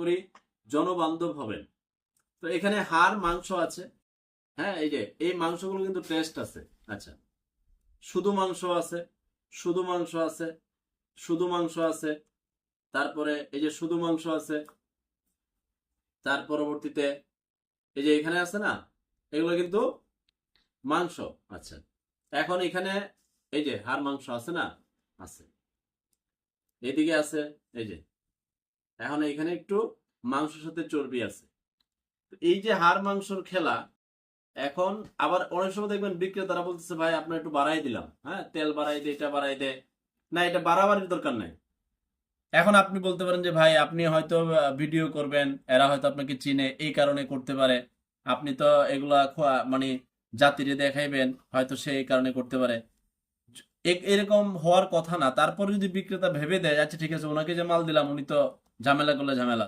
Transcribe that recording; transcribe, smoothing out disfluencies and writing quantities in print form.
করি জনবান্ধব হবেন। তো এখানে হাড় মাংস আছে, হ্যাঁ এই যে এই মাংসগুলো কিন্তু টেস্ট আছে। আচ্ছা, শুধু মাংস আছে, শুধু মাংস আছে, শুধু মাংস আছে, তারপরে এই যে শুধু মাংস আছে, তার পরবর্তীতে এই যে এখানে আছে না, এগুলো কিন্তু মাংস। আচ্ছা, এখন এখানে এই যে হাড় মাংস আছে না, আছে, এদিকে আছে এই যে, এখন এখানে একটু মাংসের সাথে চর্বি আছে। এই যে হাড় মাংসর খেলা, এখন আবার অনেক সময় দেখবেন বিক্রেতারা বলতেছে ভাই আপনার একটু বাড়াই দিলাম, হ্যাঁ তেল বাড়াই দে, এটা বাড়াই দে, না এটা বাড়াবাড়ির দরকার নাই। এখন আপনি বলতে পারেন যে ভাই আপনি হয়তো ভিডিও করবেন, এরা হয়তো আপনাকে চিনে এই কারণে করতে পারে, আপনি তো এগুলা মানে জাতিরে দেখাইবেন, হয়তো সে এই কারণে করতে পারে। এরকম হওয়ার কথা না। তারপরে যদি বিক্রেতা ভেবে দেয় আচ্ছা ঠিক আছে ওনাকে যে মাল দিলাম উনি তো ঝামেলা করলে ঝামেলা,